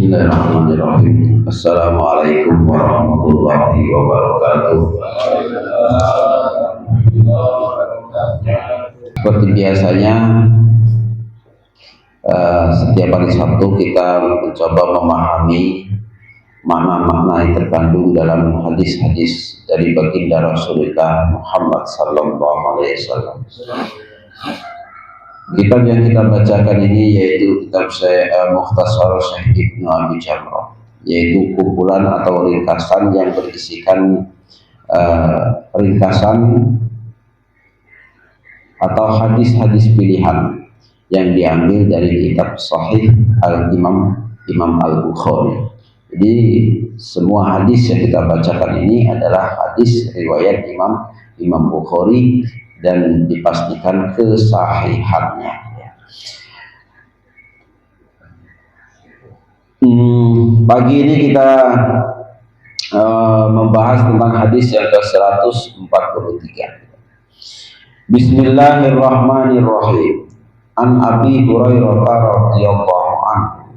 Bismillahirrahmanirrahim. Assalamualaikum warahmatullahi wabarakatuh. Seperti biasanya, setiap hari Sabtu kita mencoba memahami makna-makna yang terkandung dalam hadis-hadis dari baginda Rasulullah Muhammad sallallahu alaihi wasallam. Kitab yang kita bacakan ini yaitu kitab Mukhtasar Syekh Ibnu Abi Jamrah, yaitu kumpulan atau ringkasan yang berisikan ringkasan atau hadis-hadis pilihan yang diambil dari kitab Sahih Imam Al-Bukhari. Jadi semua hadis yang kita bacakan ini adalah hadis riwayat Imam Bukhari dan dipastikan kesahihannya. Pagi ini kita membahas tentang hadis yang ke-143. Bismillahirrahmanirrahim. An Abi Hurairah radhiyallahu anhu.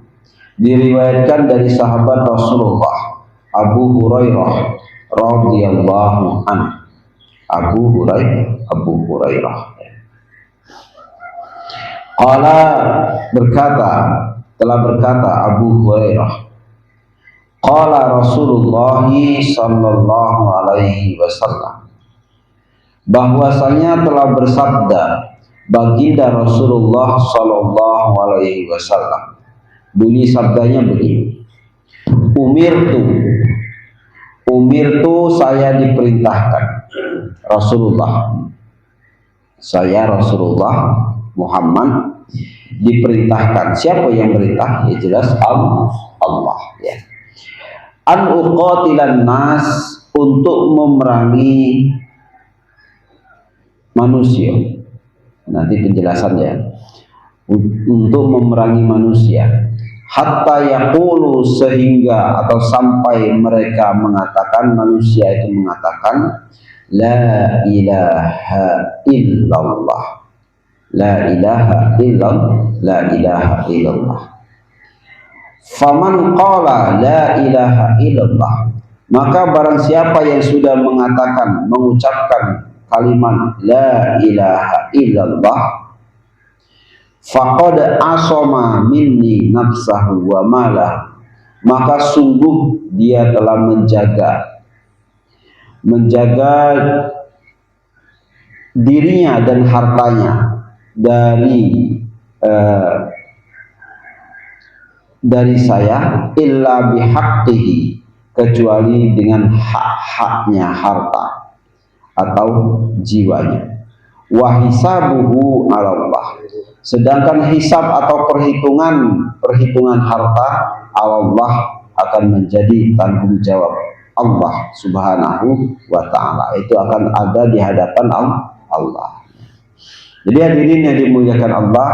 Diriwayatkan dari sahabat Rasulullah Abu Hurairah radhiyallahu anhu. Abu Hurairah. Qala telah berkata Abu Hurairah. Qala Rasulullah sallallahu alaihi wasallam. Bahwasanya telah bersabda baginda Rasulullah sallallahu alaihi wasallam. Bunyi sabdanya begini. Umirtu saya diperintahkan. Saya Rasulullah Muhammad diperintahkan. Siapa yang perintah? Ya jelas Allah ya. An uqatilan nas, untuk memerangi manusia. Nanti penjelasannya. Untuk memerangi manusia. Hatta yaqulu, sehingga atau sampai mereka mengatakan, manusia itu mengatakan la ilaha illallah. La ilaha illallah. Faman qala la ilaha illallah, maka barang siapa yang sudah mengucapkan kalimat la ilaha illallah, faqad asoma minni nafsahu wa malah, maka sungguh dia telah menjaga dirinya dan hartanya dari saya, illa bihaqqihi, kecuali dengan hak-haknya harta atau jiwanya. Wa hisabuhu 'ala Allah, sedangkan hisab atau perhitungan harta Allah akan menjadi tanggung jawab Allah subhanahu wa ta'ala. Itu akan ada di hadapan Allah. Jadi hadirin yang dimuliakan Allah,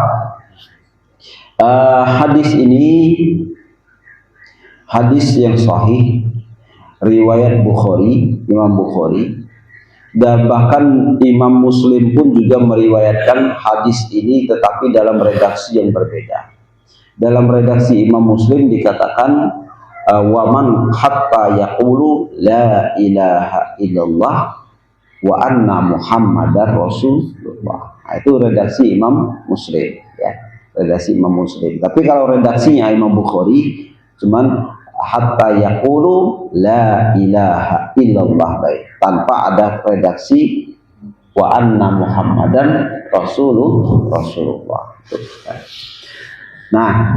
hadis ini hadis yang sahih, riwayat Imam Bukhari, dan bahkan Imam Muslim pun juga meriwayatkan hadis ini, tetapi dalam redaksi yang berbeda. Dalam redaksi Imam Muslim dikatakan waman hatta yaqulu la ilaha illallah wa anna Muhammadar Rasulullah. Nah, itu redaksi Imam Muslim ya, redaksi Imam Muslim. Tapi kalau redaksinya Imam Bukhari cuman hatta yaqulu la ilaha illallah, baik, tanpa ada redaksi wa anna Muhammadan Rasulullah. Nah,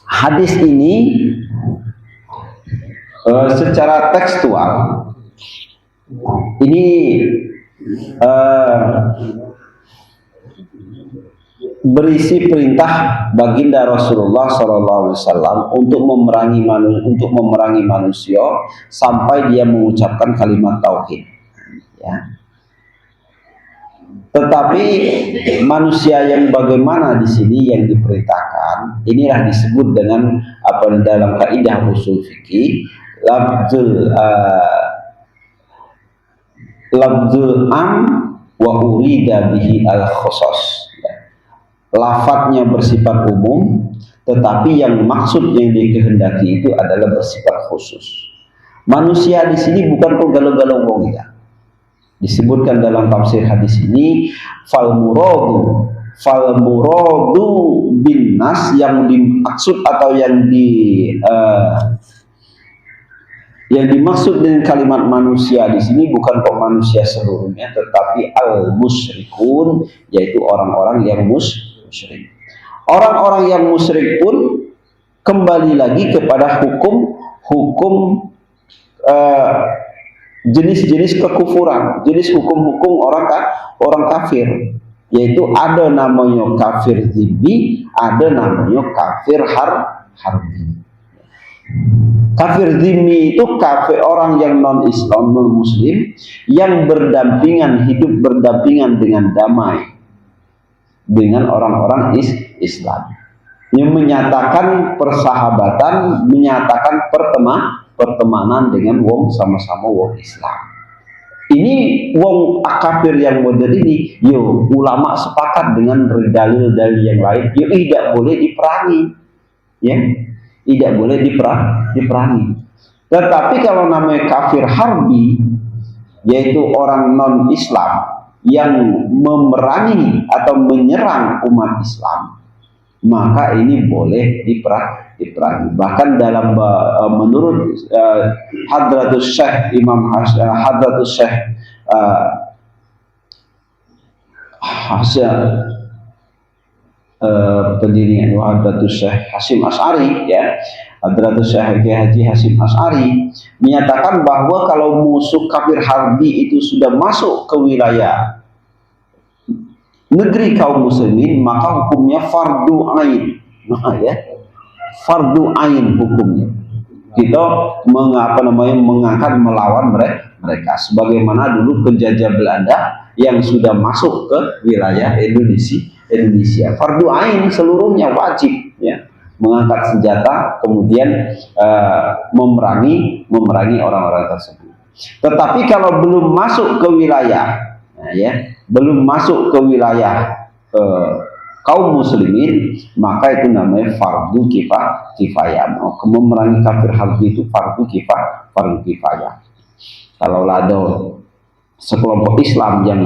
hadis ini secara tekstual ini berisi perintah baginda Rasulullah SAW untuk memerangi manusia sampai dia mengucapkan kalimat tauhid. Ya. Tetapi manusia yang bagaimana di sini yang diperintahkan, inilah disebut dengan apa dalam kaidah usul fikih lafzul am wa urida bihi al khusus. Lafadznya bersifat umum, tetapi yang maksud yang dikehendaki itu adalah bersifat khusus. Manusia di sini bukan penggalau-galau wong ya. Disebutkan dalam tafsir hadis ini, fal muradu bin nas, yang dimaksud atau yang dimaksud dengan kalimat manusia di sini bukan kok manusia seluruhnya, tetapi al musyrikun, yaitu orang-orang yang musyrik. Orang-orang yang musyrik pun kembali lagi kepada hukum jenis-jenis kekufuran, jenis hukum-hukum orang kafir, yaitu ada namanya kafir zimmi, ada namanya kafir harbi. Kafir zimmi itu kafir orang yang non-Islam, non-Muslim, yang hidup berdampingan dengan damai dengan orang-orang Islam, yang menyatakan persahabatan, menyatakan pertemanan dengan wong sama-sama wong Islam. Ini wong kafir yang modern ini, ulama sepakat dengan dalil-dalil yang lain, tidak boleh diperangi, ya, tidak boleh diperangi. Tetapi kalau namanya kafir harbi, yaitu orang non-Islam yang memerangi atau menyerang umat Islam, maka ini boleh diperangi. Bahkan dalam menurut Hadratus Syekh Imam Hadratus Syekh pendiri Hadratus Syekh Hasyim Asy'ari, ya, Hadratus Syekh Haji Hasyim Asy'ari menyatakan bahwa kalau musuh kafir harbi itu sudah masuk ke wilayah negeri kaum muslimin, maka hukumnya fardu ain. Ya, fardu ain hukumnya. Kita mengangkat melawan mereka, sebagaimana dulu penjajah Belanda yang sudah masuk ke wilayah Indonesia. Fardu ain seluruhnya wajib, ya, mengangkat senjata kemudian memerangi orang-orang tersebut. Tetapi kalau belum masuk ke wilayah, ya, belum masuk ke wilayah kaum muslimin, maka itu namanya fardu kifayah. Memerangi kafir harbi itu fardu kifayah. Kalau ada sekelompok Islam yang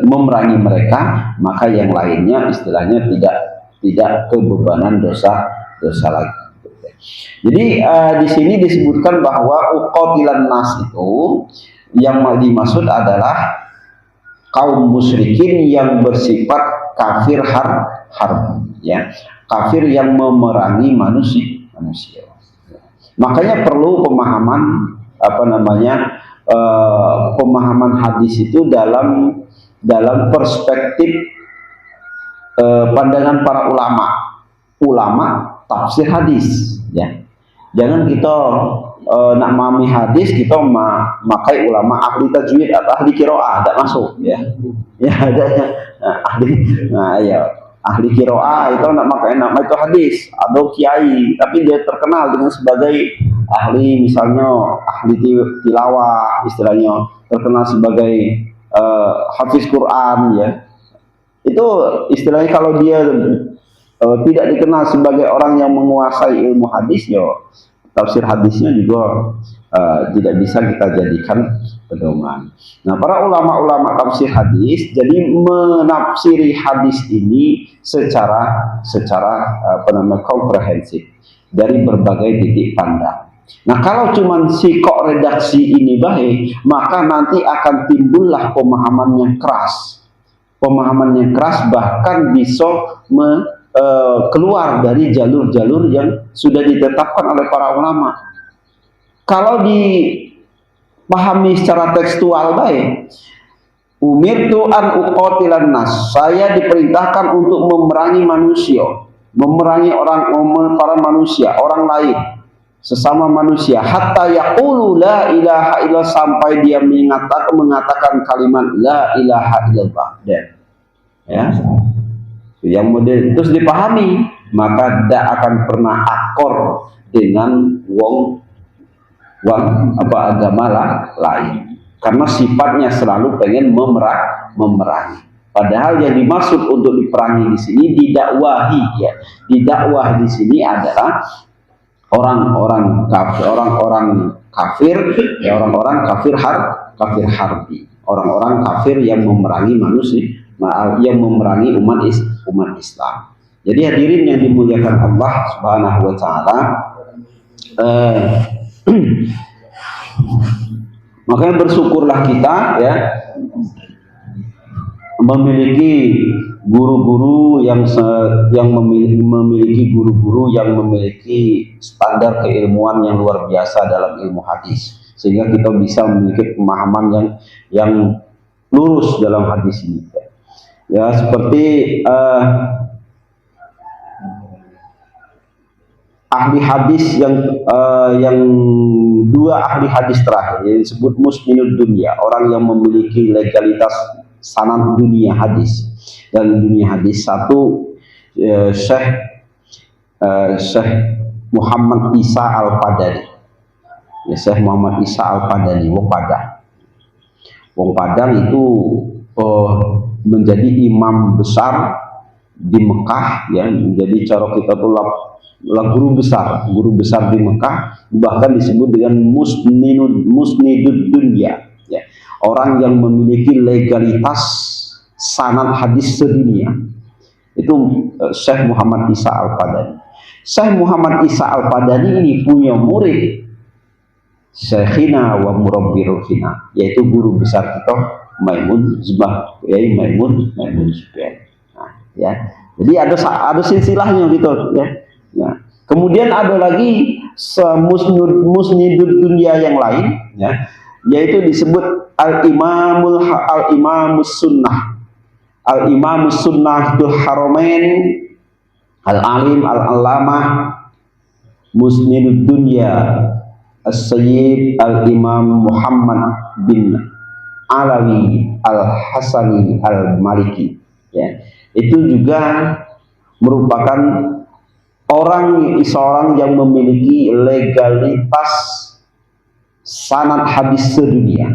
memerangi mereka, maka yang lainnya istilahnya tidak kebebanan dosa lagi. Jadi di sini disebutkan bahwa uqatilan nas itu yang dimaksud adalah kaum musyrikin yang bersifat kafir harbi, ya, kafir yang memerangi manusia. Makanya perlu pemahaman pemahaman hadis itu dalam perspektif pandangan para ulama tafsir hadis, ya. Jangan kita nak memahami hadis kita makai ulama ahli tajwid atau ahli qiraah, tidak masuk, ya. Ya ada ahli qiraah itu nak makai nama itu hadis, ada kiai tapi dia terkenal dengan sebagai ahli, misalnya ahli tilawah, istilahnya terkenal sebagai hafiz Quran, ya. Itu istilahnya kalau dia tidak dikenal sebagai orang yang menguasai ilmu hadis, ya tafsir hadisnya juga tidak bisa kita jadikan pedoman. Nah, para ulama-ulama tafsir hadis jadi menafsiri hadis ini secara komprehensif dari berbagai titik pandang. Nah, kalau cuma sikok redaksi ini baik, maka nanti akan timbullah pemahaman yang keras, bahkan bisa keluar dari jalur-jalur yang sudah ditetapkan oleh para ulama. Kalau dipahami secara tekstual baik, umirtu an uqatilan nas, saya diperintahkan untuk memerangi manusia, memerangi para manusia, orang lain, sesama manusia, hatta yaqulu la ilaha illallah, sampai dia mengatakan kalimat la ilaha illallah. Ya, yang model terus dipahami, maka tidak akan pernah akor dengan agama lain, karena sifatnya selalu pengen memerangi. Padahal yang dimaksud untuk diperangi di sini didakwahi ya. Didakwah di sini adalah orang-orang kafir, ya orang-orang kafir harbi, orang-orang kafir yang memerangi manusia, yang memerangi umat Islam. Jadi hadirin yang dimuliakan Allah Subhanahu wa taala, makanya bersyukurlah kita ya memiliki guru-guru yang memiliki guru-guru yang memiliki standar keilmuan yang luar biasa dalam ilmu hadis, sehingga kita bisa memiliki pemahaman yang lurus dalam hadis ini. Ya seperti ahli hadis yang dua ahli hadis terakhir yang disebut musninud dunya, orang yang memiliki legalitas sanad dunia hadis dan dunia hadis. Satu Syekh Muhammad Isa Al-Padani, ya, Syekh Muhammad Isa Al-Padani, Wong Padang itu menjadi imam besar di Mekah ya, menjadi cara kita tuh guru besar di Mekah, bahkan disebut dengan musnidud dunya ya, orang yang memiliki legalitas sanad hadis sedunia. Itu Syekh Muhammad Isa Al-Padani. Syekh Muhammad Isa Al-Padani ini punya murid Syekhina wa murabbi ruhina, yaitu guru besar kita Maimun Zubah, Maimun Zubair. Nah, ya. Jadi ada silsilahnya gitu ya. Ya. Kemudian ada lagi musnidud dunya yang lain ya, yaitu disebut al-imamus sunnah tul haramain al-alim al-allamah musnidud dunya as-sayyid al-imam Muhammad bin Alawi al-Hasani al-Maliki ya. Itu juga merupakan seorang yang memiliki legalitas sanad hadis sedunia.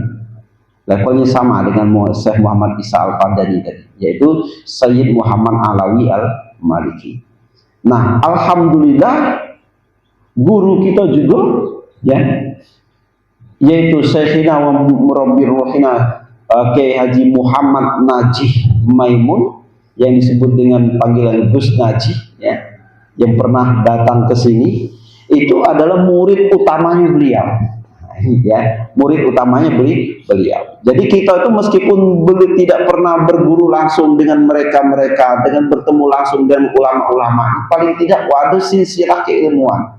Levelnya sama dengan Syekh Muhammad Isa Al-Padani tadi, yaitu Sayyid Muhammad Alawi Al-Maliki. Nah, alhamdulillah guru kita juga ya, yaitu Syekhina wa murabbi ruhina Kiai Haji Muhammad Najih Maimun, yang disebut dengan panggilan Gus Najih ya, yang pernah datang ke sini, itu adalah murid utamanya beliau ya, murid utamanya beliau. Jadi kita itu meskipun tidak pernah berguru langsung dengan mereka, dengan bertemu langsung dengan ulama-ulama, paling tidak ada silsilah keilmuan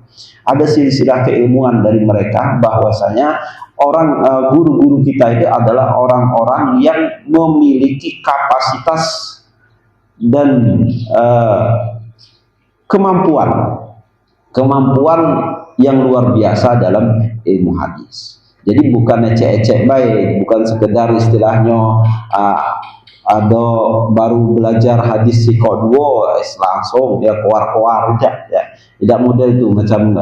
dari mereka, bahwasanya guru-guru kita itu adalah orang-orang yang memiliki kapasitas dan kemampuan yang luar biasa dalam ilmu hadis. Jadi bukan ecek-ecek baik, bukan sekedar istilahnya ada baru belajar hadis si kodwo langsung dia keluar tidak model itu macam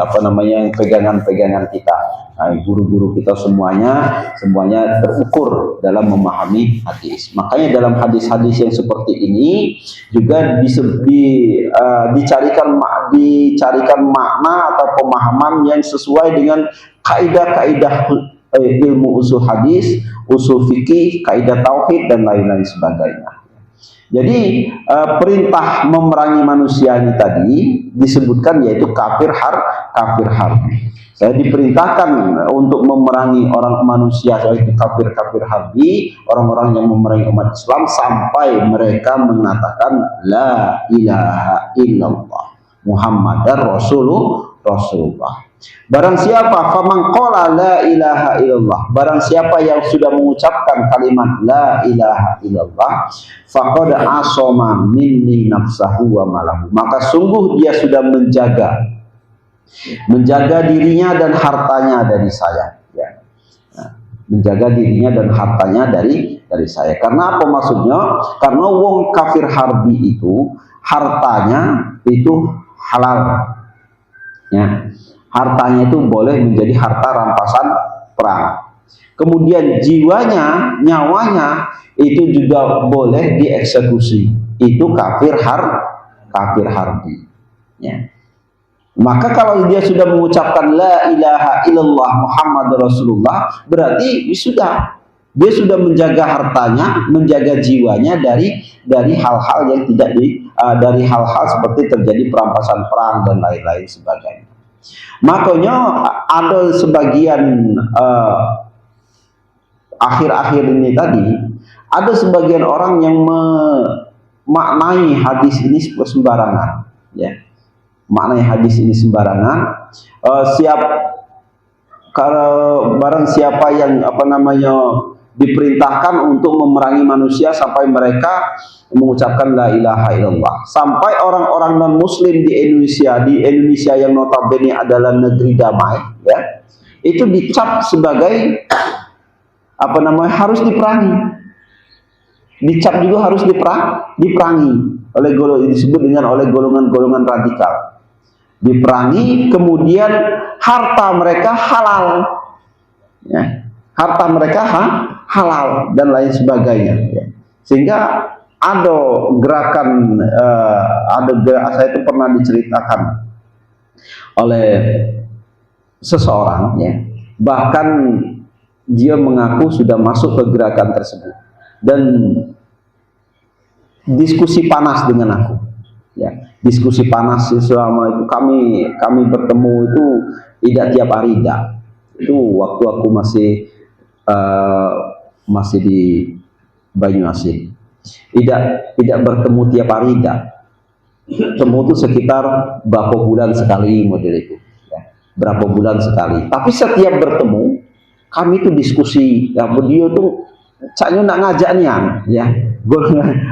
pegangan-pegangan kita. Guru-guru kita semuanya terukur dalam memahami hadis. Makanya dalam hadis-hadis yang seperti ini juga dicarikan makna atau pemahaman yang sesuai dengan kaidah-kaidah ilmu usul hadis, usul fikih, kaidah tauhid dan lain-lain sebagainya. Jadi perintah memerangi manusia ini tadi disebutkan yaitu kafir harbi. Saya diperintahkan untuk memerangi orang manusia, yaitu kafir harbi, orang-orang yang memerangi umat Islam sampai mereka mengatakan la ilaha illallah Muhammadar Rasulullah. Barang siapa faman qala la ilaha illallah, barang siapa yang sudah mengucapkan kalimat la ilaha illallah, faqad asoma minni nafsahu wa malahu, maka sungguh dia sudah menjaga dirinya dan hartanya dari saya ya. Menjaga dirinya dan hartanya dari saya. Karena apa maksudnya? Karena wong kafir harbi itu hartanya itu halal ya. Hartanya itu boleh menjadi harta rampasan perang Kemudian jiwanya, nyawanya itu juga boleh dieksekusi. Itu kafir harbi. Ya. Maka kalau dia sudah mengucapkan la ilaha illallah Muhammad Rasulullah, berarti dia sudah menjaga hartanya, menjaga jiwanya dari hal-hal yang tidak dari hal-hal seperti terjadi perampasan perang dan lain-lain sebagainya. Makanya ada sebagian akhir-akhir ini tadi, ada sebagian orang yang memaknai hadis ini sembarangan, ya. Maknai hadis ini sembarangan. Kalau barang siapa yang diperintahkan untuk memerangi manusia sampai mereka mengucapkan la ilaha illallah, sampai orang-orang non muslim di Indonesia yang notabene adalah negeri damai, ya, itu dicap sebagai harus diperangi. Dicap juga harus diperangi disebut oleh golongan-golongan radikal. Diperangi, kemudian harta mereka halal, ya, harta mereka halal dan lain sebagainya, ya. Sehingga ada gerakan, saya itu pernah diceritakan oleh seseorang, ya, bahkan dia mengaku sudah masuk ke gerakan tersebut dan diskusi panas dengan aku, ya. Diskusi panas selama itu kami bertemu itu tidak tiap hari, tidak. Itu waktu aku masih di Banyuasin. Tidak bertemu tiap hari, tidak. Temu itu sekitar berapa bulan sekali model itu, ya. Berapa bulan sekali. Tapi setiap bertemu kami itu diskusi. Ya, dia tuh caknya nak ngajak nian, ya.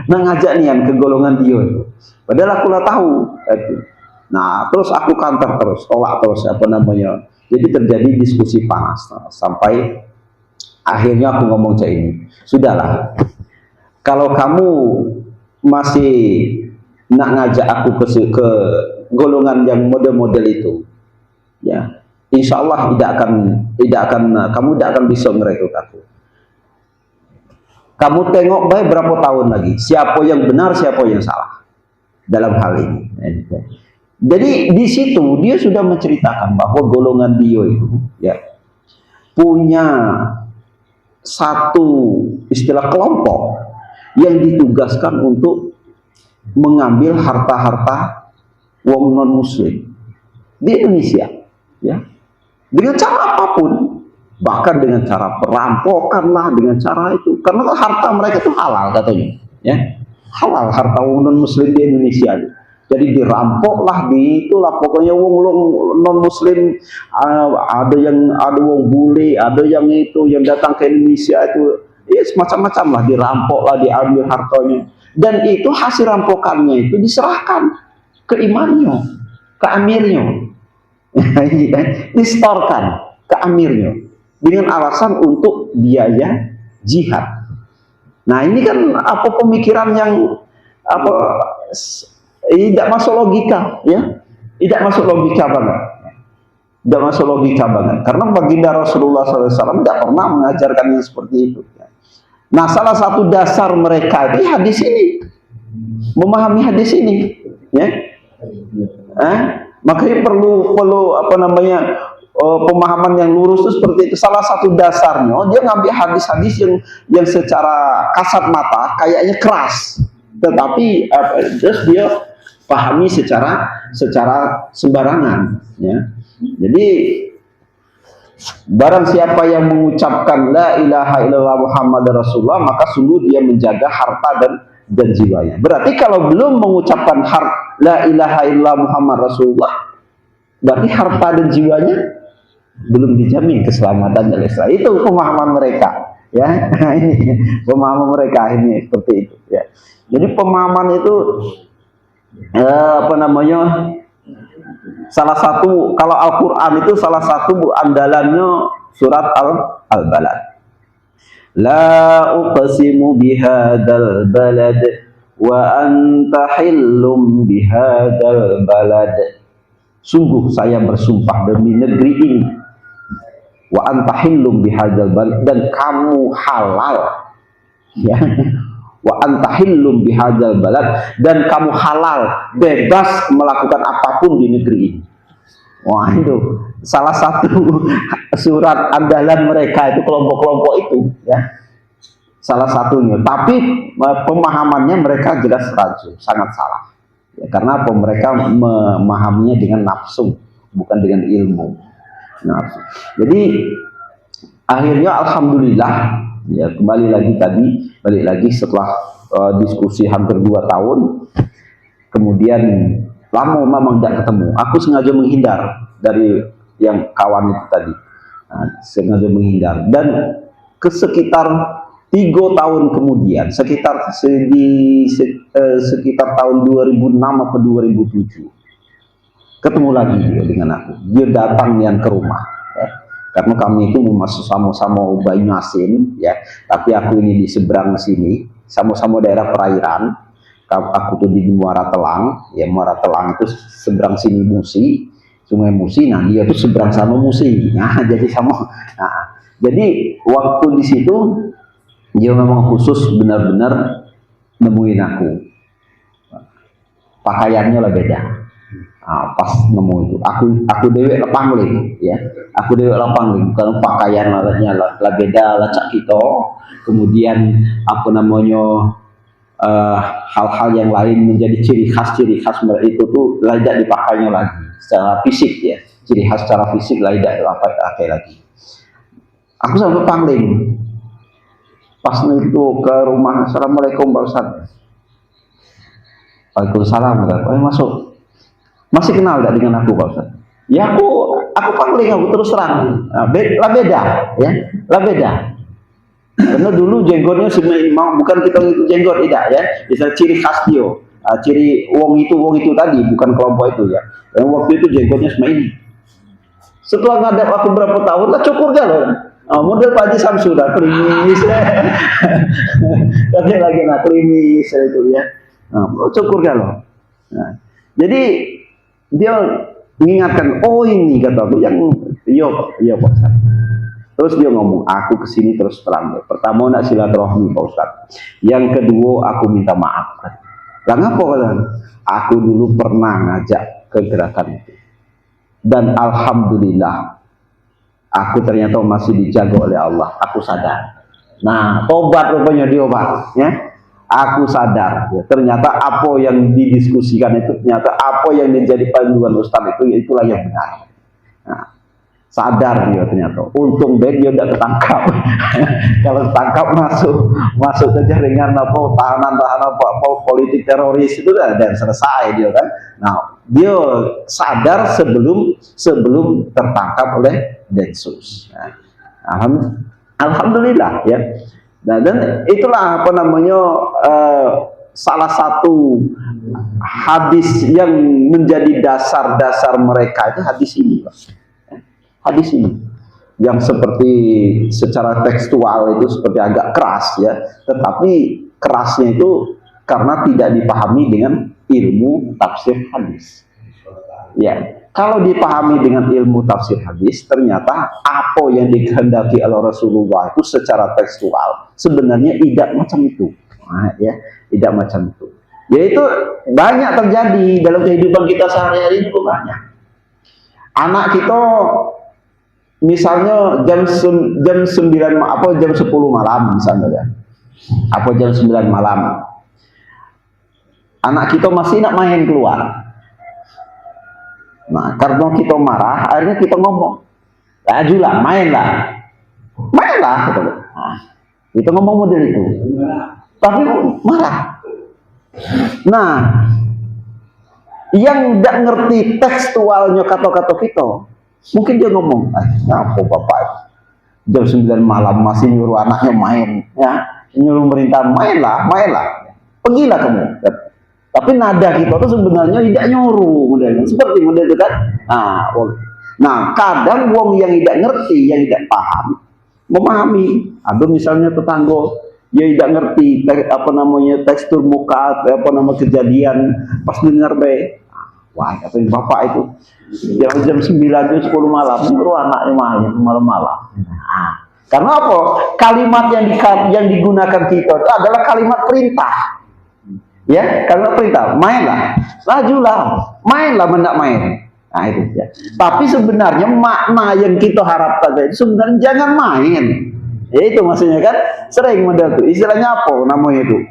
Nak ngajak nian ke golongan dia itu. Padahal aku lah tahu itu. Nah, terus aku kantor terus, tolak terus Jadi terjadi diskusi panas sampai akhirnya aku ngomong cak ini. Sudahlah. Kalau kamu masih nak ngajak aku ke golongan yang model-model itu, ya, insya Allah kamu tidak akan bisa merekrut aku. Kamu tengok baik berapa tahun lagi, siapa yang benar, siapa yang salah dalam hal ini. Jadi di situ dia sudah menceritakan bahwa golongan dia itu, ya, punya satu istilah kelompok yang ditugaskan untuk mengambil harta-harta wong non muslim di Indonesia, ya, dengan cara apapun, bahkan dengan cara perampokan lah, dengan cara itu, karena harta mereka itu halal katanya, ya, halal harta wong non muslim di Indonesia. Jadi dirampoklah, pokoknya wong non muslim, ada wong bule, ada yang itu yang datang ke Indonesia itu, ya, semacam-macam lah, dirampoklah, diambil hartanya, dan itu hasil rampokannya itu diserahkan ke imannya, ke amirnya, distorkan ke amirnya dengan alasan untuk biaya jihad. Nah, ini kan pemikiran yang tidak masuk logika, ya, tidak masuk logika banget, tidak masuk logika banget, karena baginda Rasulullah SAW tidak pernah mengajarkan yang seperti itu, ya. Nah, salah satu dasar mereka di hadis ini, memahami hadis ini, ya, makanya perlu pemahaman yang lurus itu seperti itu. Salah satu dasarnya dia ngambil hadis-hadis yang secara kasat mata kayaknya keras, tetapi terus dia pahami secara sembarangan, ya. Jadi barang siapa yang mengucapkan la ilaha illallah Muhammad Rasulullah, maka sungguh dia menjaga harta dan jiwanya. Berarti kalau belum mengucapkan la ilaha illallah Muhammad Rasulullah, berarti harta dan jiwanya belum dijamin keselamatan dan Islam. Itu pemahaman mereka, ya. Ini pemahaman mereka ini seperti itu, ya. Jadi pemahaman itu salah satu, kalau Al-Quran itu salah satu andalannya surat Al-Balad. La uqsimu bihadzal balad wa anta hillum bihadzal balad. Sungguh saya bersumpah demi negeri ini. wa anta hillum bihadzal balad, dan kamu halal, ya, wa anta hillum bihadzal balad, dan kamu halal bebas melakukan apapun di negeri ini. Wah, itu salah satu surat andalan mereka itu, kelompok-kelompok itu, ya, salah satunya. Tapi pemahamannya mereka jelas rancu, sangat salah, ya, karena apa? Mereka memahaminya dengan nafsu, bukan dengan ilmu. Nafsu. Jadi akhirnya alhamdulillah, ya, balik lagi setelah diskusi hampir 2 tahun, kemudian lama memang tidak ketemu. Aku sengaja menghindar dari yang kawan itu tadi, sengaja menghindar, dan sekitar 3 tahun kemudian, sekitar tahun 2006 atau 2007, ketemu lagi dia dengan aku. Dia datang yang ke rumah, ya. Karena kami itu masuk sama-sama Banyuasin, ya, tapi aku ini di seberang sini, sama-sama daerah perairan. Aku tuh di Muara Telang, ya, Muara Telang itu seberang sini Musi, Sungai Musi. Nah, dia tuh seberang sama Musi. Nah, jadi sama. Nah, jadi waktu di situ dia memang khusus benar-benar nemuin aku. Pakaiannya lah beda. Nah, pas nemu itu, aku dewek lapangling, ya, aku dewek lapangling, bukan pakaian lah beda lacak kita. Kemudian apa namanya, hal-hal yang lain menjadi ciri khas mereka itu tuh tidak dipakainya lagi secara fisik, ya, ciri khas secara fisik tidak dipakai lagi. Aku sampai pangling pas itu ke rumah. Assalamualaikum Pak Ustaz. Waalaikumsalam. Masuk. Masih kenal tidak dengan aku Pak Ustaz? Ya, aku pangling, aku terus terang. Lah beda, ya, lah beda. Karena dulu jenggotnya bukan kita itu jenggot, tidak, ya, bisa ciri khas dia, ciri wong itu tadi, bukan kelompok itu, ya. Dan waktu itu jenggotnya semua ini. Setelah ngadap aku berapa tahun, lah cukur galau. Model Pak Haji Samsu dah krimis, tapi lagi krimis itu, ya. Cukur galau. Nah, jadi dia mengingatkan, oh ini kata aku yang iya Pak Ustaz. Terus dia ngomong, aku kesini terus terang. Pertama nak silaturahmi Pak Ustaz. Yang kedua aku minta maaf. Lah ngapa kalian? Aku dulu pernah ngajak ke gerakan itu. Dan alhamdulillah aku ternyata masih dijaga oleh Allah. Aku sadar. Nah, tobat rupanya dia, Pak, ya. Aku sadar, ya, ternyata apa yang didiskusikan itu, ternyata apa yang menjadi panduan Ustaz itu, itulah yang benar. Nah, sadar dia ternyata. Untung baik dia tidak ketangkap. Kalau ketangkap masuk ke jaringan tahanan politik teroris itu dan selesai dia kan. Nah, dia sadar sebelum tertangkap oleh Densus. Nah, alhamdulillah, ya. Nah, dan itulah apa namanya, salah satu hadis yang menjadi dasar mereka itu hadis ini, Pak. Hadis ini yang seperti secara tekstual itu seperti agak keras, ya, tetapi kerasnya itu karena tidak dipahami dengan ilmu tafsir hadis. Ya, kalau dipahami dengan ilmu tafsir hadis, ternyata apa yang dikehendaki oleh Rasulullah itu secara tekstual sebenarnya tidak macam itu. Nah, ya, tidak macam itu. Yaitu banyak terjadi dalam kehidupan kita sehari-hari itu banyak. Anak kita misalnya jam 10 malam misalnya, ya. Apa jam 9 malam. Anak kita masih nak main keluar. Nah, karena kita marah, akhirnya kita ngomong, ajulah, mainlah, gitu. Nah, kita ngomong model itu, tapi marah. Nah, yang tidak ngerti tekstualnya kata-kata kita, mungkin dia ngomong, apa bapak, jam 9 malam masih nyuruh anaknya main, ya, nyuruh perintah mainlah, pergilah kamu. Tapi nada kita tuh sebenarnya tidak nyuruh modelnya, seperti model itu kan. Nah, kadang wong yang tidak ngerti, yang tidak paham, memahami. Ada misalnya tetangga yang tidak ngerti apa namanya tekstur muka, apa nama kejadian, pas dengar be, Wah, katanya bapak itu jam 9 jam 10 malam suruh anaknya main malam-malam. Nah, karena apa? Kalimat yang digunakan kita itu adalah kalimat perintah. Ya, kalimat perintah, mainlah, lajulah, mainlah, mendak main. Nah itu ya. Tapi sebenarnya makna yang kita harapkan itu sebenarnya jangan main. Ya itu maksudnya kan, sering model tuh. Istilahnya apa namanya itu?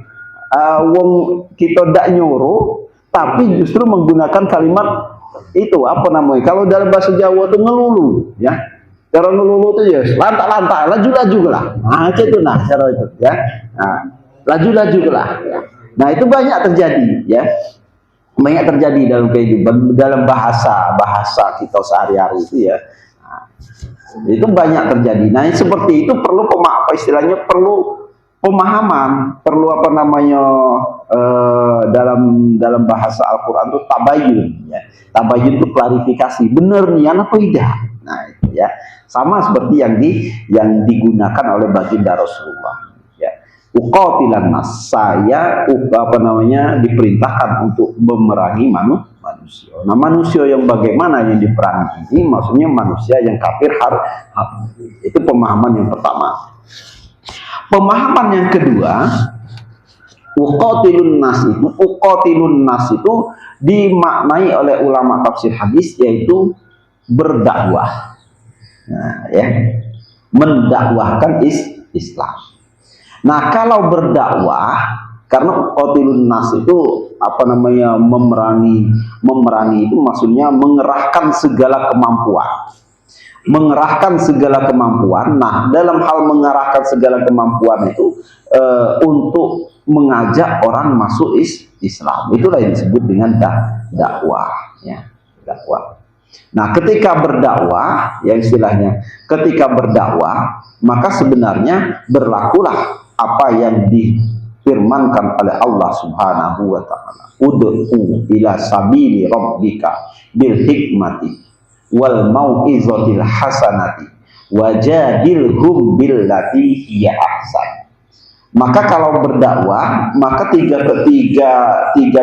Wong kita ndak nyuruh, tapi justru menggunakan kalimat itu apa namanya? Kalau dalam bahasa Jawa itu ngelulu, ya. Cara ngelulu itu ya, lantak-lantak, laju-laju lah. Nah itu nah cara itu ya. Nah, laju-laju lah. Ya. Nah itu banyak terjadi, ya. Banyak terjadi dalam kehidupan, dalam bahasa kita sehari-hari itu ya. Nah, itu banyak terjadi. Nah seperti itu perlu istilahnya perlu pemahaman, perlu apa namanya dalam bahasa Al-Quran itu tabayun, ya. Tabayun itu klarifikasi, benar nih apa tidak. Nah itu ya, sama seperti yang digunakan oleh baginda Rasulullah. Uqatilan nas, saya apa namanya diperintahkan untuk memerangi manusia. Nah manusia yang bagaimana yang diperangi ini maksudnya manusia yang kafir itu pemahaman yang pertama. Pemahaman yang kedua, uqatilun nas itu dimaknai oleh ulama tafsir hadis yaitu berdakwah. Nah ya, mendakwahkan Islam. Nah kalau berdakwah, karena qatilun nas itu apa namanya memerangi itu maksudnya mengerahkan segala kemampuan. Nah dalam hal mengerahkan segala kemampuan itu untuk mengajak orang masuk Islam, itulah yang disebut dengan dakwah, ya, dakwah. Nah ketika berdakwah, ya istilahnya ketika berdakwah maka sebenarnya berlakulah apa yang difirmankan oleh Allah Subhanahu wa taala. Ud'u ila sabili rabbika bil hikmati wal mau'izatil hasanati wajadilhum billati hiya ahsan. Maka kalau berdakwah, maka tiga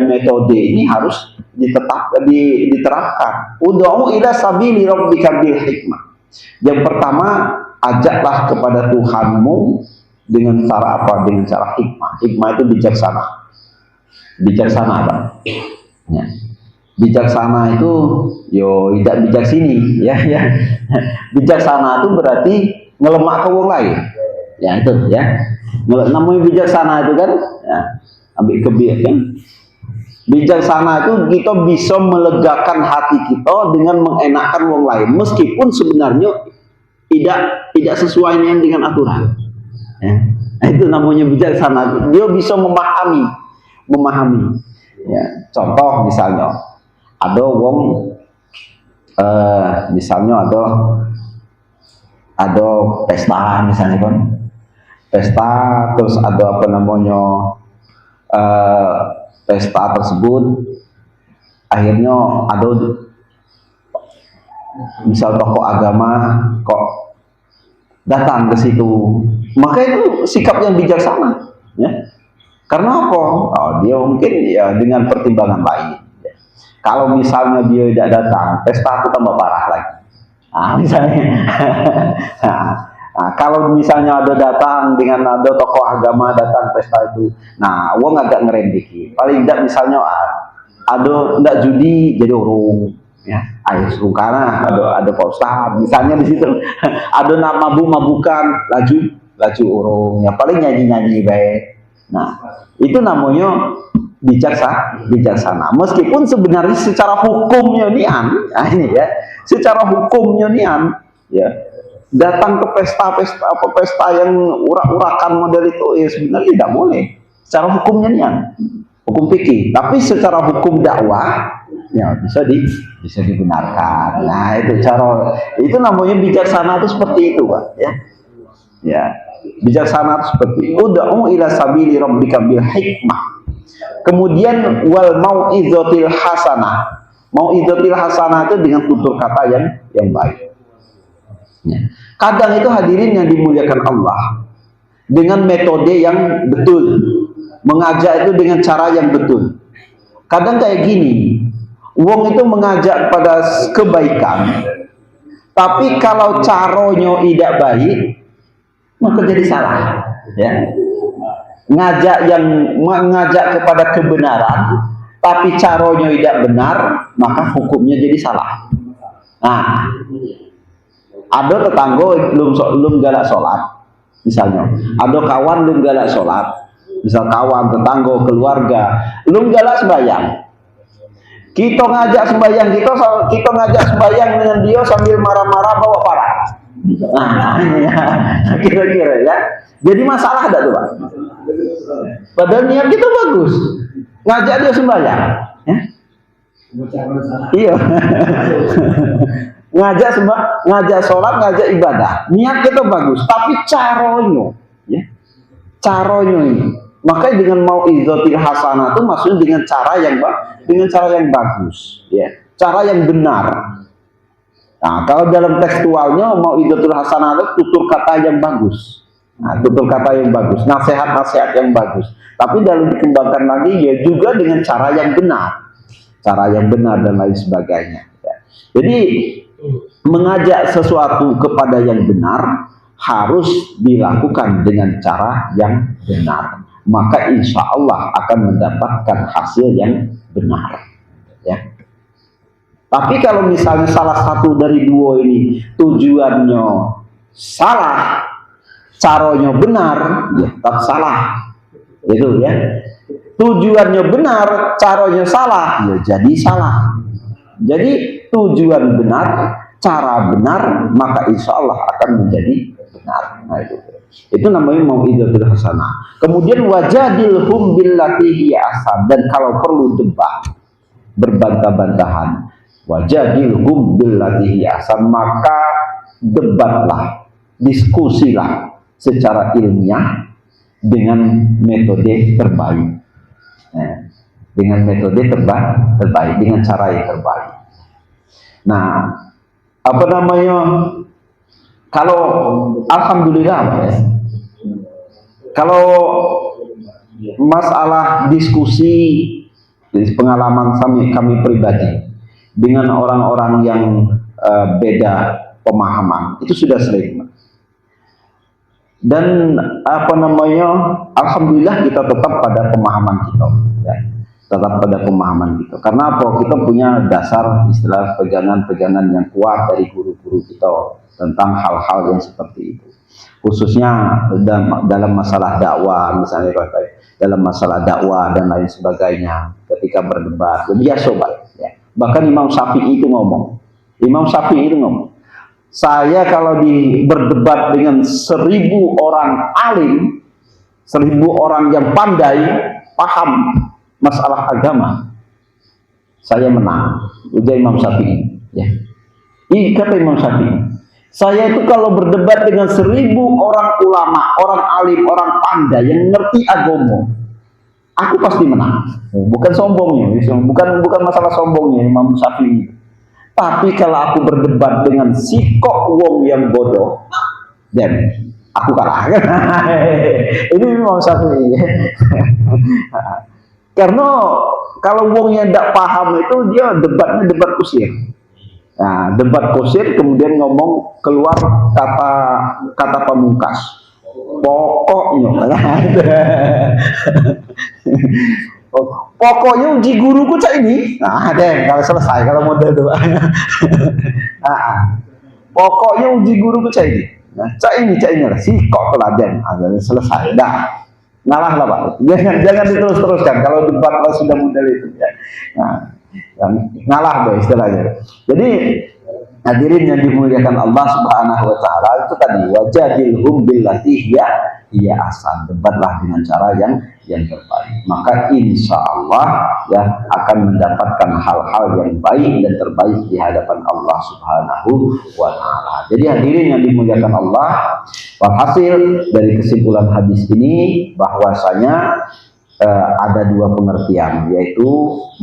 metode ini harus diterapkan. Ud'u ila sabili rabbika bil hikmah. Yang pertama, ajaklah kepada Tuhanmu dengan cara apa? Dengan cara hikmah. Hikmah itu bijaksana. Bijaksana apa? Ya. Bijaksana itu tidak bijak sini, ya. Bijaksana itu berarti ngelemak ke orang lain. Ya itu, ya. Namanya bijaksana itu kan, ya, ambil kebiak kan. Bijaksana itu kita bisa melegakan hati kita dengan mengenakkan orang lain, meskipun sebenarnya tidak sesuai dengan aturan. Ya. Itu namanya bijaksana. Dia bisa memahami. Ya. Contoh misalnya, ada wong, misalnya ada pesta misalnya kan, pesta terus ada apa namanya pesta tersebut akhirnya ada misal tokoh agama kok datang ke situ, maka itu sikap yang bijaksana, ya. Karena apa? Oh, dia mungkin ya dengan pertimbangan lain. Ya. Kalau misalnya dia tidak datang, pesta itu tambah parah lagi. Nah, misalnya, nah, kalau misalnya ada datang dengan ada tokoh agama datang pesta itu, nah, wong agak ngerem dikit. Paling tidak misalnya ada tidak judi jadi urung. Ya, ayo karena ada Pak Ustaz misalnya di situ ada mabuk-mabukan laju urung ya paling nyanyi baik. Nah itu namanya bijaksana meskipun sebenarnya secara hukumnya ini ya secara hukumnya ya datang ke pesta yang urak-urakan model itu ya sebenarnya tidak boleh secara hukumnya hukum fikih, tapi secara hukum dakwah ya bisa dibenarkan. Nah itu namanya bijaksana itu seperti itu Pak, ya bijaksana itu seperti ud'u ila sabili rabbika bil hikmah. Kemudian wal mau'izatil hasanah. Mau'izatil hasanah itu dengan tutur kata yang baik. Ya. Kadang itu hadirin yang dimuliakan Allah dengan metode yang betul, mengajak itu dengan cara yang betul. Kadang kayak gini, Wong itu mengajak pada kebaikan, tapi kalau caronyo tidak baik, maka jadi salah. Ya. Mengajak kepada kebenaran, tapi caronyo tidak benar, maka hukumnya jadi salah. Nah, ada tetangga belum galak sholat, misalnya. Ada kawan belum galak sholat, misal kawan, tetangga, keluarga, belum galak sembahyang. Kita ngajak sembahyang, kita ngajak sembahyang dengan dia sambil marah-marah bawa parah. Nah, kira-kira ya. Jadi masalah ada tuh, Pak. Padahal niat kita bagus, ngajak dia sembahyang. Ya? Iya. ngajak sholat, ngajak ibadah, niat kita bagus, tapi caronyo, ya, caronyo ini, makanya dengan mau mau'izatil hasanah itu maksudnya dengan cara yang bagus, ya, cara yang benar. Nah, kalau dalam tekstualnya mau mau'izatul hasanah itu tutur kata yang bagus, tutur kata yang bagus, nasihat-nasihat yang bagus, tapi dalam dikembangkan lagi ya juga dengan cara yang benar dan lain sebagainya. Ya. Jadi mengajak sesuatu kepada yang benar harus dilakukan dengan cara yang benar, maka insya Allah akan mendapatkan hasil yang benar. Ya. Tapi kalau misalnya salah satu dari dua ini tujuannya salah, caranya benar, ya tetap salah. Itu ya. Tujuannya benar, caranya salah, ya jadi salah. Jadi tujuan benar, cara benar, maka insya Allah akan menjadi benar. Nah, itu namanya mau'izatul hasanah. Kemudian wajadilhum billati hiya ahsan, dan kalau perlu debat, berbantah-bantahan, wajadilhum billati hiya ahsan, maka debatlah, diskusilah secara ilmiah dengan metode terbaik. Dengan metode terbaik, dengan cara yang terbaik. Nah, apa namanya? Kalau alhamdulillah, ya, kalau masalah diskusi, pengalaman kami pribadi dengan orang-orang yang beda pemahaman itu sudah sering. Dan apa namanya, alhamdulillah kita tetap pada pemahaman kita, ya. Tetap pada pemahaman kita. Karena apa? Kita punya dasar istilah pegangan-pegangan yang kuat dari guru-guru kita tentang hal-hal yang seperti itu. Khususnya dalam masalah dakwah, misalnya dalam masalah dakwah dan lain sebagainya. Ketika berdebat, biasa, Pak. Ya. Bahkan Imam Syafi'i itu ngomong. Saya kalau berdebat dengan 1000 orang alim, 1000 orang yang pandai, paham masalah agama, saya menang. Ujar Imam Syafi'i. Ya. Ini kata Imam Syafi'i. Saya itu kalau berdebat dengan 1000 orang ulama, orang alim, orang pandai yang ngerti agama, aku pasti menang. Bukan sombongnya, bukan masalah sombongnya Imam Syafi'i. Tapi kalau aku berdebat dengan sikok wong yang bodoh, dan aku kalah. Ini Imam Syafi'i. Karena kalau wong yang tidak paham itu dia debatnya debat kusir. Nah, debat kusir kemudian ngomong keluar kata pamungkas. Pokoknya uji guruku cak ini. Nah, deh kalau selesai kalau model itu. Pokoknya uji guruku cak ini. Nah, cak ini lah. Si kok teladan. Selesai. Dah. Ngalah lah, Pak. Jangan diterus-teruskan kalau debat sudah model itu. Ya. Nah, ngalah deh istilahnya. Jadi hadirin yang dimuliakan Allah Subhanahu wa taala, itu tadi wajadilhum billati hiya ahsan, debatlah dengan cara yang terbaik, maka insya Allah ya akan mendapatkan hal-hal yang baik dan terbaik di hadapan Allah Subhanahu wa taala. Jadi hadirin yang dimuliakan Allah, walhasil dari kesimpulan hadis ini bahwasanya ada dua pengertian, yaitu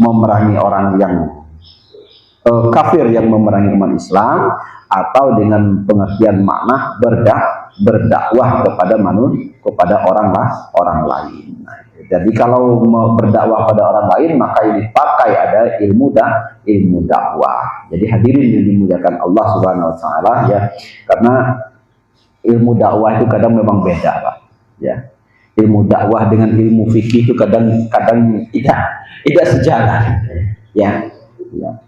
memerangi orang yang kafir yang memerangi umat Islam, atau dengan pengertian makna berdakwah kepada orang lain. Nah, jadi kalau mau berdakwah pada orang lain, maka ini pakai ada ilmu ilmu dakwah. Jadi hadirin yang dimuliakan Allah Subhanahu wa taala ya, karena ilmu dakwah itu kadang memang beda, Pak. Ya. Ilmu dakwah dengan ilmu fikih itu kadang-kadang tidak sejalan. Ya. Ya.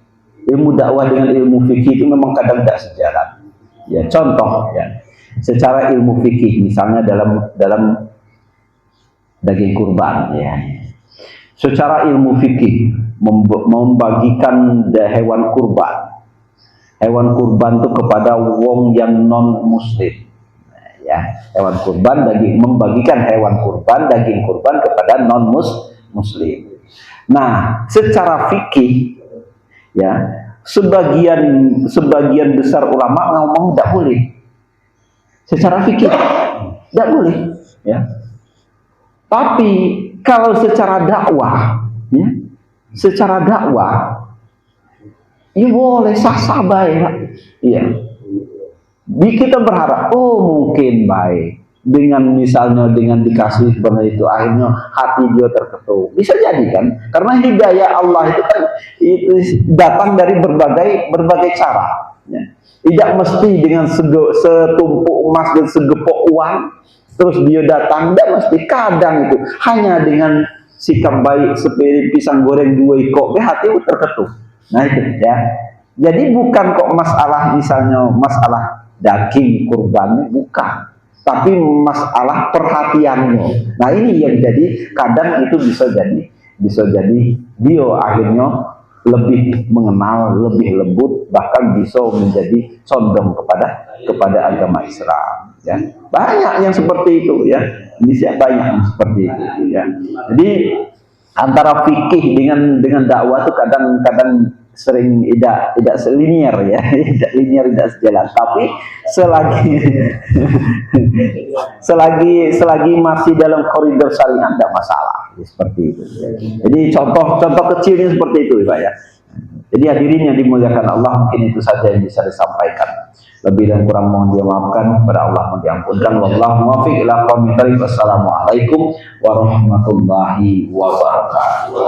Ilmu dakwah dengan ilmu fikih itu memang kadang tidak sejalan. Ya, contoh ya. Secara ilmu fikih misalnya dalam daging kurban ya. Secara ilmu fikih membagikan hewan kurban itu kepada wong yang non muslim. Ya, hewan kurban membagikan hewan kurban daging kurban kepada non muslim. Nah, secara fikih ya, sebagian besar ulama ngomong tidak boleh. Secara fikih tidak boleh ya. Tapi kalau secara dakwah ya, secara dakwah ya boleh sah-sah baik. Iya. Kita berharap mungkin baik dengan misalnya dengan dikasih seperti itu akhirnya hati dia terketuk. Bisa jadi kan? Karena hidayah Allah itu kan itu datang dari berbagai cara ya. Tidak mesti dengan setumpuk emas dan segepok uang terus dia datang, tidak mesti. Kadang itu hanya dengan sikap baik seperti pisang goreng 2 ikok hati terketuk. Nah itu ya. Jadi bukan kok masalah misalnya masalah daging kurban, bukan, tapi masalah perhatiannya. Nah ini yang jadi kadang itu bisa jadi dia akhirnya lebih mengenal, lebih lembut, bahkan bisa menjadi condong kepada agama Islam. Ya. Banyak yang seperti itu ya. Indonesia banyak yang seperti itu ya. Jadi antara fikih dengan dakwah itu kadang-kadang sering tidak selinier ya, tidak linear, tidak sejalan. Tapi selagi masih dalam koridor syariat tidak masalah, seperti itu. Jadi contoh kecilnya seperti itu, Pak ya. Jadi hadirin yang dimuliakan Allah, mungkin itu saja yang bisa disampaikan. Lebih dan kurang mohon dimaafkan, kepada Allah mohon diampunkan. Wallahu muwaffiq ila aqwamit thoriq. Wassalamualaikum warahmatullahi wabarakatuh.